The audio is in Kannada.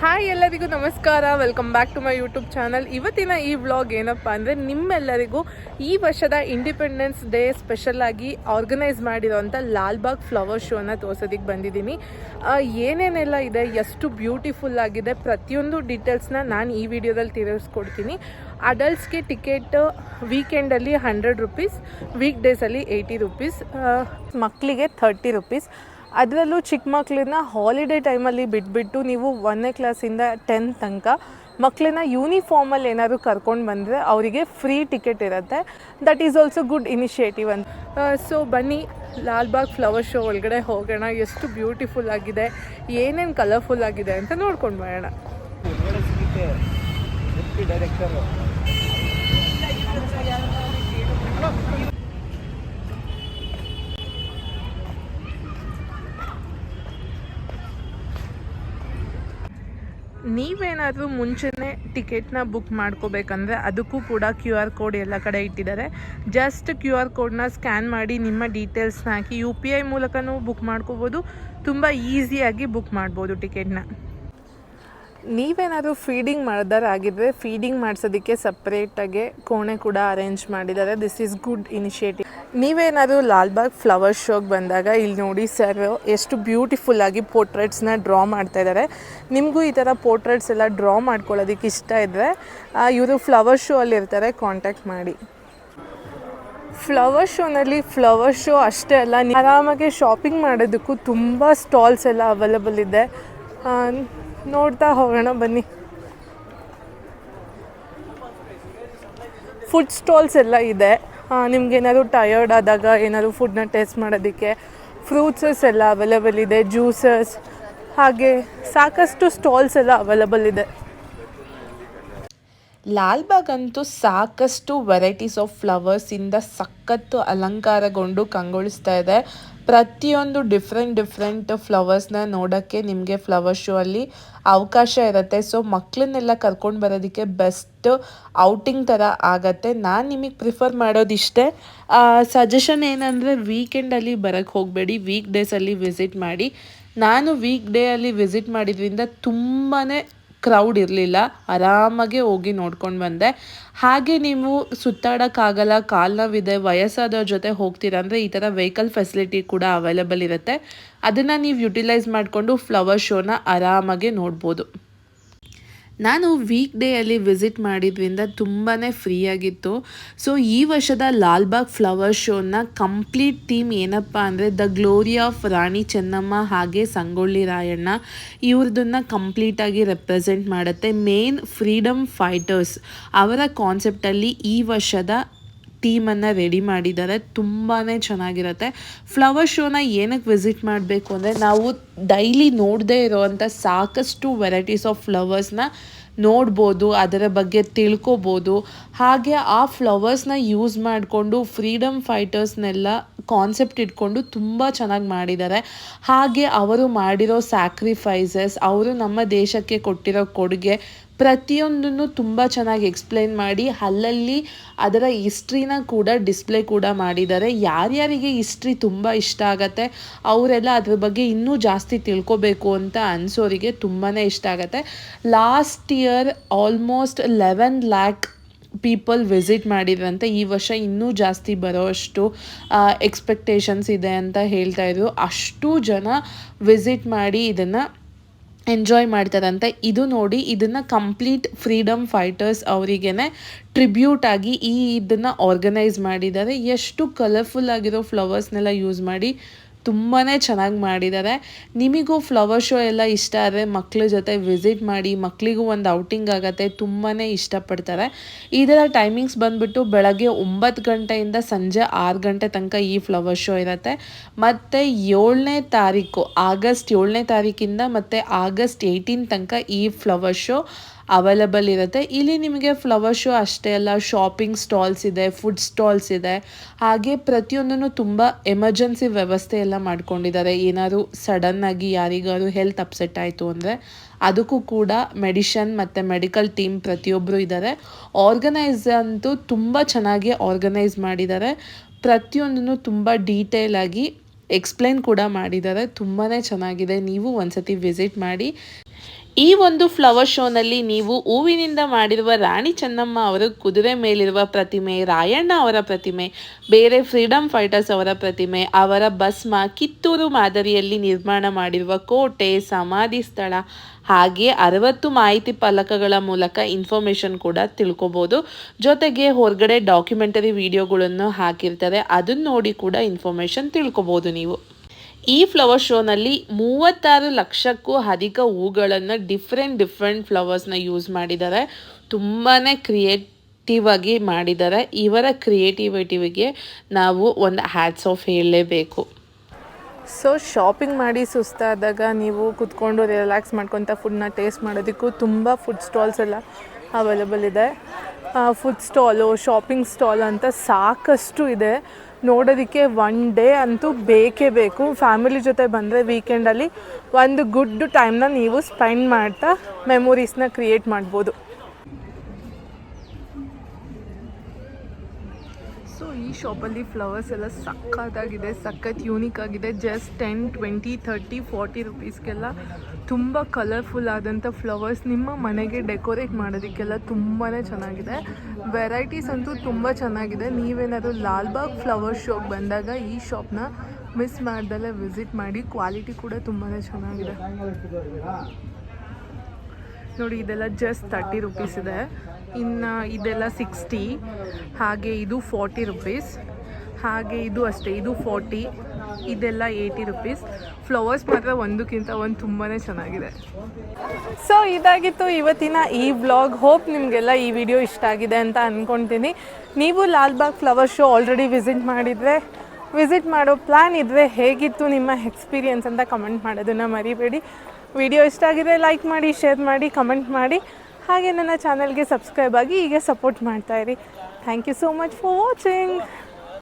ಹಾಯ್ ಎಲ್ಲರಿಗೂ ನಮಸ್ಕಾರ, welcome back to my YouTube channel. ಇವತ್ತಿನ ಈ ವ್ಲಾಗ್ ಏನಪ್ಪ ಅಂದರೆ ನಿಮ್ಮೆಲ್ಲರಿಗೂ ಈ ವರ್ಷದ ಇಂಡಿಪೆಂಡೆನ್ಸ್ ಡೇ ಸ್ಪೆಷಲ್ ಆಗಿ ಆರ್ಗನೈಸ್ ಮಾಡಿರೋಂಥ ಲಾಲ್ಬಾಗ್ ಫ್ಲವರ್ ಶೋನ ತೋರ್ಸೋದಕ್ಕೆ ಬಂದಿದ್ದೀನಿ. ಏನೇನೆಲ್ಲ ಇದೆ, ಎಷ್ಟು ಬ್ಯೂಟಿಫುಲ್ ಆಗಿದೆ, ಪ್ರತಿಯೊಂದು ಡೀಟೇಲ್ಸ್ನ ನಾನು ಈ ವಿಡಿಯೋದಲ್ಲಿ ತಿಳಿಸ್ಕೊಡ್ತೀನಿ. ಅಡಲ್ಟ್ಸ್ಗೆ ಟಿಕೆಟ್ ವೀಕೆಂಡಲ್ಲಿ 100 ರೂಪೀಸ್, ವೀಕ್ ಡೇಸಲ್ಲಿ 80 ರೂಪೀಸ್, ಮಕ್ಕಳಿಗೆ 30 ರೂಪೀಸ್. ಅದರಲ್ಲೂ ಚಿಕ್ಕ ಮಕ್ಕಳನ್ನ ಹಾಲಿಡೇ ಟೈಮಲ್ಲಿ ಬಿಟ್ಬಿಟ್ಟು ನೀವು 1ನೇ ಕ್ಲಾಸಿಂದ 10th ತನಕ ಮಕ್ಕಳನ್ನ ಯೂನಿಫಾರ್ಮಲ್ಲಿ ಏನಾದರೂ ಕರ್ಕೊಂಡು ಬಂದರೆ ಅವರಿಗೆ ಫ್ರೀ ಟಿಕೆಟ್ ಇರುತ್ತೆ. That is also good initiative ಅಂತ. ಸೊ ಬನ್ನಿ ಲಾಲ್ಬಾಗ್ ಫ್ಲವರ್ ಶೋ ಒಳಗಡೆ ಹೋಗೋಣ. ಎಷ್ಟು ಬ್ಯೂಟಿಫುಲ್ ಆಗಿದೆ, ಏನೇನು ಕಲರ್ಫುಲ್ ಆಗಿದೆ ಅಂತ ನೋಡ್ಕೊಂಡು ಬರೋಣ. ನೀವೇನಾದರೂ ಮುಂಚೆನೇ ಟಿಕೆಟ್ನ ಬುಕ್ ಮಾಡ್ಕೋಬೇಕಂದ್ರೆ ಅದಕ್ಕೂ ಕೂಡ QR ಕೋಡ್ ಎಲ್ಲ ಕಡೆ ಇಟ್ಟಿದ್ದಾರೆ. ಜಸ್ಟ್ QR ಕೋಡ್ನ ಸ್ಕ್ಯಾನ್ ಮಾಡಿ ನಿಮ್ಮ ಡೀಟೇಲ್ಸ್ನ ಹಾಕಿ UPI ಮೂಲಕನೂ ಬುಕ್ ಮಾಡ್ಕೋಬೋದು. ತುಂಬ ಈಸಿಯಾಗಿ ಬುಕ್ ಮಾಡ್ಬೋದು ಟಿಕೆಟ್ನ. ನೀವೇನಾದರೂ ಫೀಡಿಂಗ್ ಮಾಡಿದಾರಾಗಿದ್ದರೆ ಫೀಡಿಂಗ್ ಮಾಡಿಸೋದಕ್ಕೆ ಸಪ್ರೇಟಾಗಿ ಕೋಣೆ ಕೂಡ ಅರೇಂಜ್ ಮಾಡಿದ್ದಾರೆ. This is good initiative. ನೀವೇನಾದರೂ ಲಾಲ್ಬಾಗ್ ಫ್ಲವರ್ ಶೋಗೆ ಬಂದಾಗ ಇಲ್ಲಿ ನೋಡಿ ಸರ್ ಎಷ್ಟು ಬ್ಯೂಟಿಫುಲ್ಲಾಗಿ ಪೋರ್ಟ್ರೇಟ್ಸ್ನ ಡ್ರಾ ಮಾಡ್ತಾ ಇದ್ದಾರೆ. ನಿಮಗೂ ಈ ಥರ ಪೋರ್ಟ್ರೇಟ್ಸ್ ಎಲ್ಲ ಡ್ರಾ ಮಾಡ್ಕೊಳ್ಳೋದಕ್ಕೆ ಇಷ್ಟ ಇದ್ದರೆ ಇವರು ಫ್ಲವರ್ ಶೋ ಅಲ್ಲಿ ಇರ್ತಾರೆ, ಕಾಂಟ್ಯಾಕ್ಟ್ ಮಾಡಿ. ಫ್ಲವರ್ ಶೋನಲ್ಲಿ ಫ್ಲವರ್ ಶೋ ಅಷ್ಟೇ ಅಲ್ಲ, ಆರಾಮಾಗಿ ಶಾಪಿಂಗ್ ಮಾಡೋದಕ್ಕೂ ತುಂಬ ಸ್ಟಾಲ್ಸ್ ಎಲ್ಲ ಅವೈಲಬಲ್ ಇದೆ. ನೋಡ್ತಾ ಹೋಗೋಣ ಬನ್ನಿ. ಫುಡ್ ಸ್ಟಾಲ್ಸ್ ಎಲ್ಲ ಇದೆ. ನಿಮ್ಗೇನಾದ್ರು ಟಯರ್ಡ್ ಆದಾಗ ಏನಾದರೂ ಫುಡ್ನ ಟೇಸ್ಟ್ ಮಾಡೋದಕ್ಕೆ ಫ್ರೂಟ್ಸಸ್ ಎಲ್ಲ ಅವೈಲಬಲ್ ಇದೆ, ಜ್ಯೂಸಸ್, ಹಾಗೆ ಸಾಕಷ್ಟು ಸ್ಟಾಲ್ಸ್ ಎಲ್ಲ ಅವೈಲಬಲ್ ಇದೆ. ಲಾಲ್ಬಾಗ್ ಅಂತೂ ಸಾಕಷ್ಟು ವೆರೈಟೀಸ್ ಆಫ್ ಫ್ಲವರ್ಸಿಂದ ಸಖತ್ತು ಅಲಂಕಾರಗೊಂಡು ಕಂಗೊಳಿಸ್ತಾ ಇದೆ. ಪ್ರತಿಯೊಂದು ಡಿಫ್ರೆಂಟ್ ಫ್ಲವರ್ಸ್ನ ನೋಡೋಕ್ಕೆ ನಿಮಗೆ ಫ್ಲವರ್ ಶೋ ಅಲ್ಲಿ ಅವಕಾಶ ಇರುತ್ತೆ. ಸೊ ಮಕ್ಕಳನ್ನೆಲ್ಲ ಕರ್ಕೊಂಡು ಬರೋದಕ್ಕೆ ಬೆಸ್ಟ್ ಔಟಿಂಗ್ ಥರ ಆಗತ್ತೆ. ನಾನು ನಿಮಗೆ ಪ್ರಿಫರ್ ಮಾಡೋದಿಷ್ಟೇ. ಸಜೆಷನ್ ಏನಂದರೆ ವೀಕೆಂಡಲ್ಲಿ ಬರೋಕ್ಕೆ ಹೋಗಬೇಡಿ, ವೀಕ್ ಡೇಸಲ್ಲಿ ವಿಸಿಟ್ ಮಾಡಿ. ನಾನು ವೀಕ್ ಡೇ ಅಲ್ಲಿ ವಿಸಿಟ್ ಮಾಡಿದ್ರಿಂದ ತುಂಬಾ ಕ್ರೌಡ್ ಇರಲಿಲ್ಲ, ಆರಾಮಾಗೆ ಹೋಗಿ ನೋಡ್ಕೊಂಡು ಬಂದೆ. ಹಾಗೆ ನೀವು ಸುತ್ತಾಡೋಕ್ಕಾಗಲ್ಲ, ಕಾಲು ನೋವಿದೆ, ವಯಸ್ಸಾದವ್ರ ಜೊತೆ ಹೋಗ್ತೀರಾ ಅಂದರೆ ಈ ಥರ ವೆಹಿಕಲ್ ಫೆಸಿಲಿಟಿ ಕೂಡ ಅವೈಲಬಲ್ ಇರುತ್ತೆ. ಅದನ್ನು ನೀವು ಯುಟಿಲೈಸ್ ಮಾಡಿಕೊಂಡು ಫ್ಲವರ್ ಶೋನ ಆರಾಮಾಗೆ ನೋಡ್ಬೋದು. ನಾನು ವೀಕ್ ಡೇಯಲ್ಲಿ ವಿಸಿಟ್ ಮಾಡಿದ್ರಿಂದ ತುಂಬಾ ಫ್ರೀಯಾಗಿತ್ತು. ಸೊ ಈ ವರ್ಷದ ಲಾಲ್ಬಾಗ್ ಫ್ಲವರ್ ಶೋನ ಕಂಪ್ಲೀಟ್ ಥೀಮ್ ಏನಪ್ಪ ಅಂದರೆ the glory of Rani Chennamma ಹಾಗೆ ಸಂಗೊಳ್ಳಿ ರಾಯಣ್ಣ ಇವ್ರದನ್ನು ಕಂಪ್ಲೀಟಾಗಿ ರೆಪ್ರೆಸೆಂಟ್ ಮಾಡುತ್ತೆ. ಮೇನ್ ಫ್ರೀಡಮ್ ಫೈಟರ್ಸ್ ಅವರ ಕಾನ್ಸೆಪ್ಟಲ್ಲಿ ಈ ವರ್ಷದ ಟೀಮನ್ನು ರೆಡಿ ಮಾಡಿದ್ದಾರೆ. ತುಂಬಾ ಚೆನ್ನಾಗಿರುತ್ತೆ. ಫ್ಲವರ್ ಶೋನ ಏನಕ್ಕೆ ವಿಸಿಟ್ ಮಾಡಬೇಕು ಅಂದರೆ ನಾವು ಡೈಲಿ ನೋಡದೇ ಇರೋವಂಥ ಸಾಕಷ್ಟು ವೆರೈಟೀಸ್ ಆಫ್ ಫ್ಲವರ್ಸ್ನ ನೋಡ್ಬೋದು, ಅದರ ಬಗ್ಗೆ ತಿಳ್ಕೊಬೋದು. ಹಾಗೆ ಆ ಫ್ಲವರ್ಸ್ನ ಯೂಸ್ ಮಾಡಿಕೊಂಡು ಫ್ರೀಡಮ್ ಫೈಟರ್ಸ್ನೆಲ್ಲ ಕಾನ್ಸೆಪ್ಟ್ ಇಟ್ಕೊಂಡು ತುಂಬ ಚೆನ್ನಾಗಿ ಮಾಡಿದ್ದಾರೆ. ಹಾಗೆ ಅವರು ಮಾಡಿರೋ ಸ್ಯಾಕ್ರಿಫೈಸಸ್, ಅವರು ನಮ್ಮ ದೇಶಕ್ಕೆ ಕೊಟ್ಟಿರೋ ಕೊಡುಗೆ ಪ್ರತಿಯೊಂದನ್ನು ತುಂಬ ಚೆನ್ನಾಗಿ ಎಕ್ಸ್ಪ್ಲೇನ್ ಮಾಡಿ ಅಲ್ಲಲ್ಲಿ ಅದರ ಹಿಸ್ಟ್ರಿನ ಕೂಡ ಡಿಸ್ಪ್ಲೇ ಕೂಡ ಮಾಡಿದ್ದಾರೆ. ಯಾರ್ಯಾರಿಗೆ ಹಿಸ್ಟ್ರಿ ತುಂಬ ಇಷ್ಟ ಆಗತ್ತೆ ಅವರೆಲ್ಲ ಅದ್ರ ಬಗ್ಗೆ ಇನ್ನೂ ಜಾಸ್ತಿ ತಿಳ್ಕೊಬೇಕು ಅಂತ ಅನಿಸೋರಿಗೆ ತುಂಬಾ ಇಷ್ಟ ಆಗುತ್ತೆ. Last year almost 11 lakh people visit ಮಾಡಿದ್ರಂತೆ. ಈ ವರ್ಷ ಇನ್ನೂ ಜಾಸ್ತಿ ಬರೋಷ್ಟು ಎಕ್ಸ್ಪೆಕ್ಟೇಷನ್ಸ್ ಇದೆ ಅಂತ ಹೇಳ್ತಾಯಿದ್ರು. ಅಷ್ಟು ಜನ ವಿಸಿಟ್ ಮಾಡಿ ಇದನ್ನು ಎಂಜಾಯ್ ಮಾಡ್ತಾರಂತೆ. ಇದು ನೋಡಿ, ಇದನ್ನು ಕಂಪ್ಲೀಟ್ ಫ್ರೀಡಮ್ ಫೈಟರ್ಸ್ ಅವರಿಗೇ ಟ್ರಿಬ್ಯೂಟ್ ಆಗಿ ಇದನ್ನು ಆರ್ಗನೈಸ್ ಮಾಡಿದ್ದಾರೆ. ಎಷ್ಟು ಕಲರ್ಫುಲ್ ಆಗಿರೋ ಫ್ಲವರ್ಸ್ನೆಲ್ಲ ಯೂಸ್ ಮಾಡಿ ತುಂಬಾ ಚೆನ್ನಾಗಿ ಮಾಡಿದ್ದಾರೆ. ನಿಮಗೂ ಫ್ಲವರ್ ಶೋ ಎಲ್ಲ ಇಷ್ಟ ಆದರೆ ಮಕ್ಕಳ ಜೊತೆ ವಿಸಿಟ್ ಮಾಡಿ, ಮಕ್ಕಳಿಗೂ ಒಂದು ಔಟಿಂಗ್ ಆಗುತ್ತೆ, ತುಂಬಾ ಇಷ್ಟಪಡ್ತಾರೆ. ಇದರ ಟೈಮಿಂಗ್ಸ್ ಬಂದುಬಿಟ್ಟು ಬೆಳಗ್ಗೆ 9 ಗಂಟೆಯಿಂದ ಸಂಜೆ 6 ಗಂಟೆ ತನಕ ಈ ಫ್ಲವರ್ ಶೋ ಇರುತ್ತೆ. ಮತ್ತು 7ನೇ ತಾರೀಕು ಆಗಸ್ಟ್ 7ನೇ ತಾರೀಕಿಂದ ಮತ್ತು ಆಗಸ್ಟ್ 18 ತನಕ ಈ ಫ್ಲವರ್ ಶೋ ಅವೈಲಬಲ್ ಇರುತ್ತೆ. ಇಲ್ಲಿ ನಿಮಗೆ ಫ್ಲವರ್ ಶೋ ಅಷ್ಟೇ ಅಲ್ಲ, ಶಾಪಿಂಗ್ ಸ್ಟಾಲ್ಸ್ ಇದೆ, ಫುಡ್ ಸ್ಟಾಲ್ಸ್ ಇದೆ. ಹಾಗೆ ಪ್ರತಿಯೊಂದನ್ನು ತುಂಬ ಎಮರ್ಜೆನ್ಸಿ ವ್ಯವಸ್ಥೆ ಎಲ್ಲ ಮಾಡ್ಕೊಂಡಿದ್ದಾರೆ. ಏನಾದರೂ ಸಡನ್ನಾಗಿ ಯಾರಿಗಾದ್ರು ಹೆಲ್ತ್ ಅಪ್ಸೆಟ್ ಆಯಿತು ಅಂದರೆ ಅದಕ್ಕೂ ಕೂಡ ಮೆಡಿಷನ್ ಮತ್ತು ಮೆಡಿಕಲ್ ಟೀಮ್ ಪ್ರತಿಯೊಬ್ಬರು ಇದ್ದಾರೆ. ಆರ್ಗನೈಸ್ ಅಂತೂ ತುಂಬ ಚೆನ್ನಾಗಿ ಆರ್ಗನೈಸ್ ಮಾಡಿದ್ದಾರೆ. ಪ್ರತಿಯೊಂದನ್ನು ತುಂಬ ಡೀಟೇಲ್ ಆಗಿ ಎಕ್ಸ್ಪ್ಲೈನ್ ಕೂಡ ಮಾಡಿದ್ದಾರೆ. ತುಂಬಾ ಚೆನ್ನಾಗಿದೆ. ನೀವು ಒಂದ್ಸತಿ ವಿಸಿಟ್ ಮಾಡಿ. ಈ ಒಂದು ಫ್ಲವರ್ ಶೋನಲ್ಲಿ ನೀವು ಹೂವಿನಿಂದ ಮಾಡಿರುವ ರಾಣಿ ಚೆನ್ನಮ್ಮ ಅವರ ಕುದುರೆ ಮೇಲಿರುವ ಪ್ರತಿಮೆ, ರಾಯಣ್ಣ ಅವರ ಪ್ರತಿಮೆ, ಬೇರೆ ಫ್ರೀಡಮ್ ಫೈಟರ್ಸ್ ಅವರ ಪ್ರತಿಮೆ, ಅವರ ಭಸ್ಮ, ಕಿತ್ತೂರು ಮಾದರಿಯಲ್ಲಿ ನಿರ್ಮಾಣ ಮಾಡಿರುವ ಕೋಟೆ, ಸಮಾಧಿ ಸ್ಥಳ, ಹಾಗೆ 60 ಮಾಹಿತಿ ಫಲಕಗಳ ಮೂಲಕ ಇನ್ಫಾರ್ಮೇಷನ್ ಕೂಡ ತಿಳ್ಕೊಬೋದು. ಜೊತೆಗೆ ಹೊರಗಡೆ ಡಾಕ್ಯುಮೆಂಟರಿ ವಿಡಿಯೋಗಳನ್ನು ಹಾಕಿರ್ತಾರೆ, ಅದನ್ನ ನೋಡಿ ಕೂಡ ಇನ್ಫಾರ್ಮೇಷನ್ ತಿಳ್ಕೊಬೋದು ನೀವು. ಈ ಫ್ಲವರ್ ಶೋನಲ್ಲಿ 36 ಲಕ್ಷಕ್ಕೂ ಅಧಿಕ ಹೂಗಳನ್ನು ಡಿಫ್ರೆಂಟ್ ಫ್ಲವರ್ಸ್ನ ಯೂಸ್ ಮಾಡಿದ್ದಾರೆ. ತುಂಬಾ ಕ್ರಿಯೇಟಿವ್ ಆಗಿ ಮಾಡಿದ್ದಾರೆ. ಇವರ ಕ್ರಿಯೇಟಿವಿಟಿಗೆ ನಾವು ಒಂದು ಹ್ಯಾಟ್ಸ್ ಆಫ್ ಹೇಳಲೇಬೇಕು. ಸೊ ಶಾಪಿಂಗ್ ಮಾಡಿ ಸುಸ್ತಾದಾಗ ನೀವು ಕುತ್ಕೊಂಡು ರಿಲ್ಯಾಕ್ಸ್ ಮಾಡ್ಕೊತ ಫುಡ್ನ ಟೇಸ್ಟ್ ಮಾಡೋದಕ್ಕೂ ತುಂಬ ಫುಡ್ ಸ್ಟಾಲ್ಸ್ ಎಲ್ಲ ಅವೈಲೇಬಲ್ ಇದೆ. ಫುಡ್ ಸ್ಟಾಲು, ಶಾಪಿಂಗ್ ಸ್ಟಾಲ್ ಅಂತ ಸಾಕಷ್ಟು ಇದೆ. ನೋಡೋದಕ್ಕೆ ಒನ್ ಡೇ ಅಂತೂ ಬೇಕೇ ಬೇಕು. ಫ್ಯಾಮಿಲಿ ಜೊತೆ ಬಂದರೆ ವೀಕೆಂಡಲ್ಲಿ ಒಂದು ಗುಡ್ ಟೈಮ್ನ ನೀವು ಸ್ಪೆಂಡ್ ಮಾಡ್ತಾ ಮೆಮೊರೀಸ್ನ ಕ್ರಿಯೇಟ್ ಮಾಡ್ಬೋದು. ಸೊ ಈ ಶಾಪಲ್ಲಿ ಫ್ಲವರ್ಸ್ ಎಲ್ಲ ಸಖತ್ತಾಗಿದೆ, ಸಖತ್ ಯೂನಿಕ್ ಆಗಿದೆ. ಜಸ್ಟ್ 10, 20, 30, 40 ರುಪೀಸ್ಗೆಲ್ಲ ತುಂಬ ಕಲರ್ಫುಲ್ ಆದಂಥ ಫ್ಲವರ್ಸ್ ನಿಮ್ಮ ಮನೆಗೆ ಡೆಕೋರೇಟ್ ಮಾಡೋದಕ್ಕೆಲ್ಲ ತುಂಬಾ ಚೆನ್ನಾಗಿದೆ. ವೆರೈಟೀಸ್ ಅಂತೂ ತುಂಬ ಚೆನ್ನಾಗಿದೆ. ನೀವೇನಾದರೂ ಲಾಲ್ಬಾಗ್ ಫ್ಲವರ್ ಶೋಗೆ ಬಂದಾಗ ಈ ಶಾಪ್ನ ಮಿಸ್ ಮಾಡ್ದಲ್ಲೇ ವಿಸಿಟ್ ಮಾಡಿ. ಕ್ವಾಲಿಟಿ ಕೂಡ ತುಂಬಾ ಚೆನ್ನಾಗಿದೆ. ನೋಡಿ, ಇದೆಲ್ಲ ಜಸ್ಟ್ 30 ರುಪೀಸ್ ಇದೆ. ಇನ್ನು ಇದೆಲ್ಲ 60, ಹಾಗೆ ಇದು 40 ರುಪೀಸ್, ಹಾಗೆ ಇದು ಅಷ್ಟೇ, ಇದು 40, ಇದೆಲ್ಲ 80 ರುಪೀಸ್. ಫ್ಲವರ್ಸ್ ಮಾತ್ರ ಒಂದಕ್ಕಿಂತ ಒಂದು ತುಂಬಾ ಚೆನ್ನಾಗಿದೆ. ಸೊ ಇದಾಗಿತ್ತು ಇವತ್ತಿನ ಈ ವ್ಲಾಗ್. ಹೋಪ್ ನಿಮಗೆಲ್ಲ ಈ ವಿಡಿಯೋ ಇಷ್ಟ ಆಗಿದೆ ಅಂತ ಅಂದ್ಕೊಳ್ತೀನಿ. ನೀವು Lalbagh flower show already visit ಮಾಡೋ ಪ್ಲ್ಯಾನ್ ಇದ್ದರೆ ಹೇಗಿತ್ತು ನಿಮ್ಮ ಎಕ್ಸ್ಪೀರಿಯನ್ಸ್ ಅಂತ ಕಮೆಂಟ್ ಮಾಡೋದನ್ನು ಮರಿಬೇಡಿ. ವಿಡಿಯೋ ಇಷ್ಟ ಆಗಿದೆ ಲೈಕ್ ಮಾಡಿ, ಶೇರ್ ಮಾಡಿ, ಕಮೆಂಟ್ ಮಾಡಿ, ಹಾಗೆ ನನ್ನ ಚಾನಲ್ಗೆ ಸಬ್ಸ್ಕ್ರೈಬ್ ಆಗಿ ಹೀಗೆ ಸಪೋರ್ಟ್ ಮಾಡ್ತಾಯಿರಿ. Thank you so much for watching.